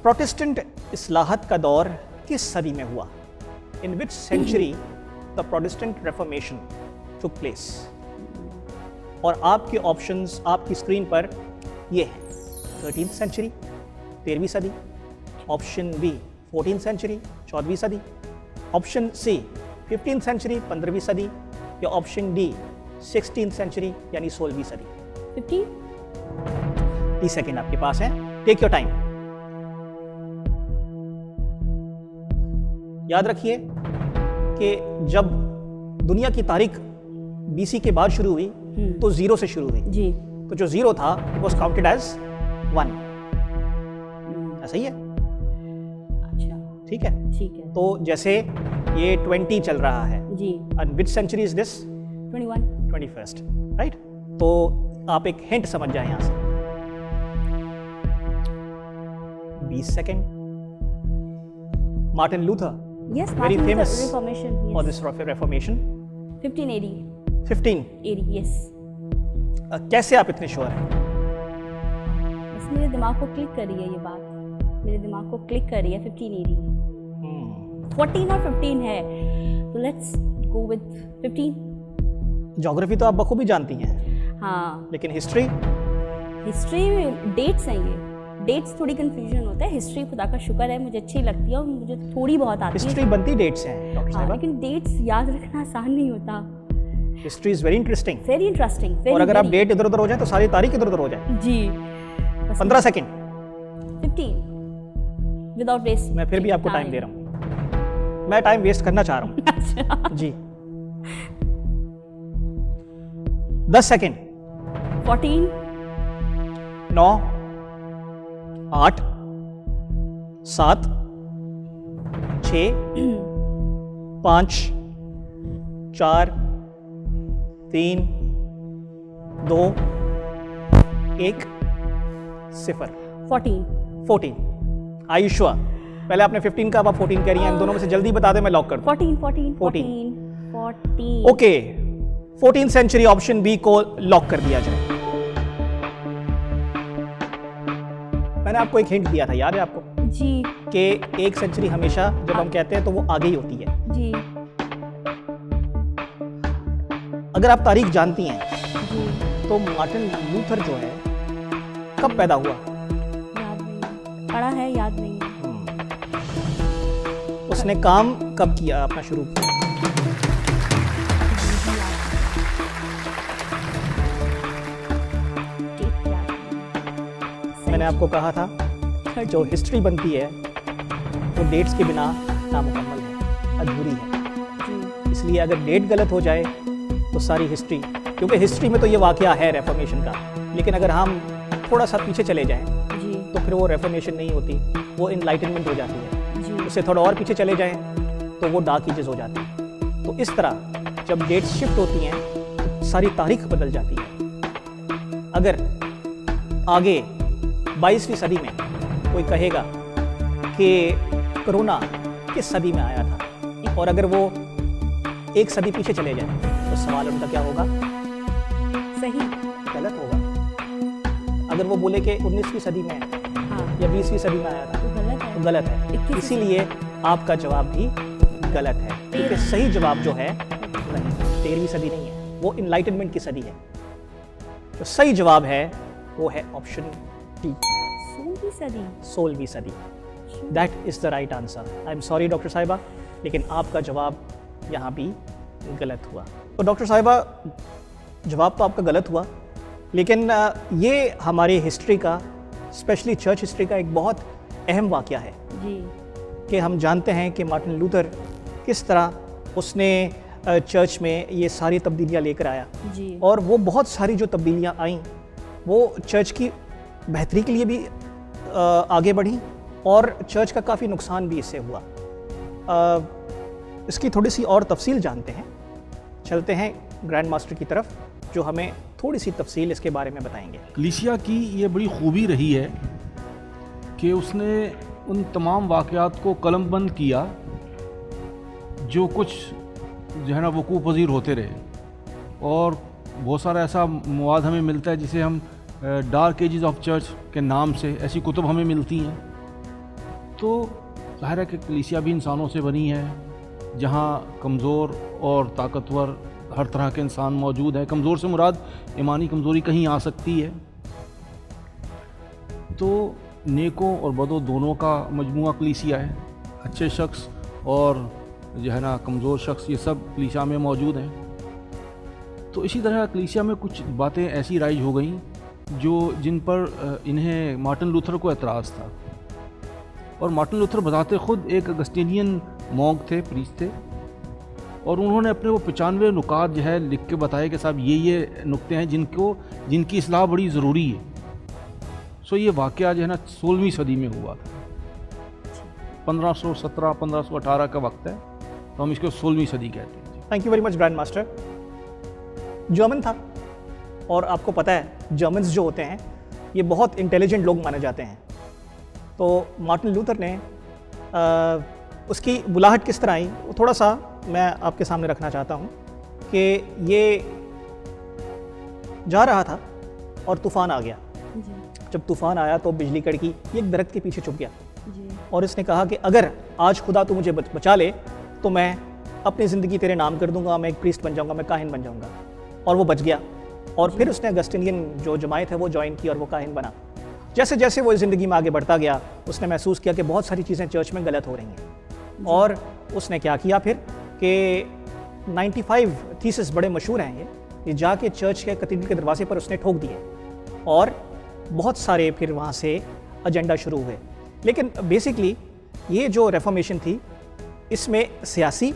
Protestant इस्लाहत का दौर किस सदी में हुआ? In which century the Protestant Reformation took place? और आपके ऑप्शंस आपकी स्क्रीन पर ये हैं। 13th सेंचुरी 13वीं सदी, ऑप्शन बी 14th सेंचुरी 14वीं सदी, ऑप्शन सी 15th सेंचुरी 15वीं सदी, या ऑप्शन डी 16th सेंचुरी यानी 16वीं सदी। 30 सेकेंड आपके पास है, टेक योर टाइम। याद रखिए कि जब दुनिया की तारीख बीसी के बाद शुरू हुई तो 0 से शुरू हुई जी। तो जो 0 था इट वाज काउंटेड एज 1। ऐसा ही है? अच्छा, ठीक है। ठीक है। तो जैसे ये 20 चल रहा है जी। And which century is this? 21। 21st, right? तो आप एक हिंट समझ जाए यहां से। 20 second. Martin Luther, Yes, very Martin Luther famous Reformation. Yes. for this Reformation. 1580. 15। Yes. कैसे आप इतने श्योर हैं? बस मेरे दिमाग को क्लिक कर रही है ये बात, मेरे दिमाग को क्लिक कर रही है 1580। 14 और 15 है, तो लेट्स गो विद 15। ज्योग्राफी तो आप बखूबी जानती हैं, हाँ। लेकिन हिस्ट्री में डेट्स हैं, ये डेट्स थोड़ी कंफ्यूजन होता है। हिस्ट्री खुदा का शुक्र है मुझे अच्छी लगती है और मुझे थोड़ी बहुत आती है। हिस्ट्री बनती डेट्स हैं डॉक्टर हाँ, साहिबा, लेकिन डेट्स याद रखना आसान नहीं होता। History is very interesting. Very interesting. और अगर आप डेट इधर उधर हो जाए तो सारी तारीख इधर उधर हो जाए। जी। 15 सेकेंड। 15 without waste. मैं फिर भी आपको टाइम दे रहा हूँ, मैं टाइम वेस्ट करना चाह रहा हूँ। अच्छा। जी। 10 सेकेंड। 14 9 8 7 6 5 4 3 2 1 0। 14। Are you sure? पहले आपने 15 का, अब आप 14 कह रही हैं। इन दोनों में से जल्दी बता दें, मैं लॉक कर दूं। 14। Okay, 14th century option B को लॉक कर दिया जाए। मैंने आपको एक हिंट दिया था, याद है आपको? जी। कि एक सेंचुरी हमेशा जब हम कहते हैं तो वो आगे ही होती है। जी। अगर आप तारीख जानती हैं जी। तो मार्टिन लूथर जो है कब पैदा हुआ? याद नहीं, पढ़ा है, याद नहीं है। उसने काम कब किया, अपना शुरू किया? मैंने आपको कहा था जो हिस्ट्री बनती है वो डेट्स के बिना नामुकम्मल है, अधूरी है। इसलिए अगर डेट गलत हो जाए तो सारी हिस्ट्री, क्योंकि हिस्ट्री में तो ये वाकया है रेफॉर्मेशन का, लेकिन अगर हम थोड़ा सा पीछे चले जाएं तो फिर वो रेफॉर्मेशन नहीं होती, वो इनलाइटनमेंट हो जाती है। उससे थोड़ा और पीछे चले जाएं तो वो डार्क एजेस हो जाती है। तो इस तरह जब डेट्स शिफ्ट होती हैं तो सारी तारीख बदल जाती है। अगर आगे 22वीं सदी में कोई कहेगा कि कोरोना किस सदी में आया था, और अगर वो एक सदी पीछे चले जाए तो सवाल उनका क्या होगा? सही, गलत होगा। अगर वो बोले कि 19वीं सदी में या 20वीं सदी में आया था तो गलत है। इसीलिए आपका जवाब भी गलत है, क्योंकि सही जवाब जो है नहीं, 13वीं सदी नहीं है, वो इनलाइटनमेंट की सदी है। जो सही जवाब है वो है ऑप्शन डी, 16वीं सदी। That is the right answer. I am sorry doctor साहिबा, लेकिन आपका जवाब यहाँ भी गलत हुआ। तो डॉक्टर साहिबा, जवाब तो आपका गलत हुआ, लेकिन ये हमारी हिस्ट्री का, स्पेशली चर्च हिस्ट्री का एक बहुत अहम वाकया है जी। कि हम जानते हैं कि मार्टिन लूथर किस तरह उसने चर्च में ये सारी तब्दीलियाँ लेकर आया जी। और और वो बहुत सारी जो तब्दीलियाँ आईं वो चर्च की बेहतरी के लिए भी आगे बढ़ी, और चर्च का काफ़ी नुकसान भी इससे हुआ। इसकी थोड़ी सी और तफसील जानते हैं। चलते हैं ग्रैंड मास्टर की तरफ, जो हमें थोड़ी सी तफसील इसके बारे में बताएंगे। कलीसिया की ये बड़ी खूबी रही है कि उसने उन तमाम वाक़यात को कलमबंद किया जो कुछ जो है ना वकूफ़ पज़ीर होते रहे, और बहुत सारा ऐसा मवाद हमें मिलता है जिसे हम डार्क एजेस ऑफ चर्च के नाम से ऐसी कुतुब हमें मिलती हैं तो ज़ाहिर है कि कलीसिया भी इंसानों से बनी है, जहाँ कमज़ोर और ताकतवर हर तरह के इंसान मौजूद हैं। कमज़ोर से मुराद ईमानी कमज़ोरी कहीं आ सकती है। तो नेकों और बदों दोनों का मजमूआ कलीसिया है। अच्छे शख्स और जो है ना कमज़ोर शख्स, ये सब कलीसिया में मौजूद हैं। तो इसी तरह कलीसिया में कुछ बातें ऐसी राइज हो गई जिन पर इन्हें मार्टिन लूथर को एतराज़ था। और मार्टिन लूथर बताते ख़ुद एक अगस्टिनियन मॉन्क थे, प्रीस्ट थे, और उन्होंने अपने वो 95 नुकात जो है लिख के बताए कि साहब ये नुक्ते हैं जिनकी इस्लाह बड़ी ज़रूरी है। सो ये वाक़या जो है ना 16वीं सदी में हुआ था। 1517 1518 का वक्त है, तो हम इसको 16वीं सदी कहते हैं। Thank you very much grand master. German था, और आपको पता है जर्मन्स जो होते हैं ये बहुत इंटेलिजेंट लोग माने जाते हैं। तो मार्टिन लूथर ने उसकी बुलाहट किस तरह आई वो थोड़ा सा मैं आपके सामने रखना चाहता हूँ कि ये जा रहा था और तूफ़ान आ गया। जब तूफ़ान आया तो बिजली कड़की, ये एक दरख्त के पीछे छुप गया और इसने कहा कि अगर आज खुदा तू मुझे बचा ले तो मैं अपनी ज़िंदगी तेरे नाम कर दूंगा, मैं एक प्रीस्ट बन जाऊंगा, मैं काहिन बन जाऊंगा। और वो बच गया। और फिर उसने अगस्टिनियन जो जमायत है वो ज्वाइन की और वो काहिन बना। जैसे जैसे वो ज़िंदगी में आगे बढ़ता गया उसने महसूस किया कि बहुत सारी चीज़ें चर्च में गलत हो रही हैं। और उसने क्या किया फिर कि 95 थीसिस बड़े मशहूर हैं ये जाके चर्च के कैथेड्रल के दरवाजे पर उसने ठोक दिए और बहुत सारे फिर वहाँ से एजेंडा शुरू हुए। लेकिन बेसिकली ये जो रेफॉर्मेशन थी इसमें सियासी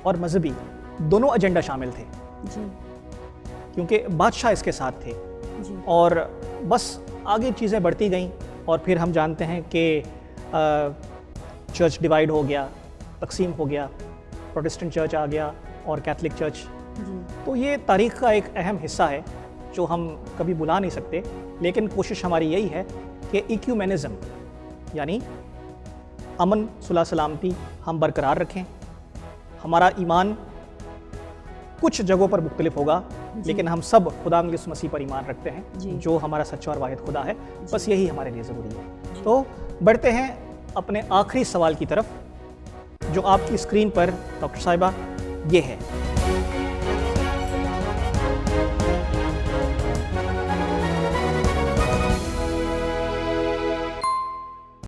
और मजहबी दोनों एजेंडा शामिल थे जी। क्योंकि बादशाह इसके साथ थे जी। और बस आगे चीज़ें बढ़ती गईं और फिर हम जानते हैं कि चर्च डिवाइड हो गया, तकसीम हो गया, प्रोटेस्टेंट चर्च आ गया और कैथलिक चर्च। जी। तो ये तारीख़ का एक अहम हिस्सा है जो हम कभी भुला नहीं सकते। लेकिन कोशिश हमारी यही है कि इक्यूमेनिज़म यानी अमन सुलह सलामती हम बरकरार रखें। हमारा ईमान कुछ जगहों पर मुख्तलिफ होगा लेकिन हम सब खुदा यीशु मसीह पर ईमान रखते हैं जो हमारा सच्चा और वाहिद खुदा है। बस यही हमारे लिए ज़रूरी है। तो बढ़ते हैं अपने आखिरी सवाल की तरफ जो आपकी स्क्रीन पर डॉक्टर साहिबा ये है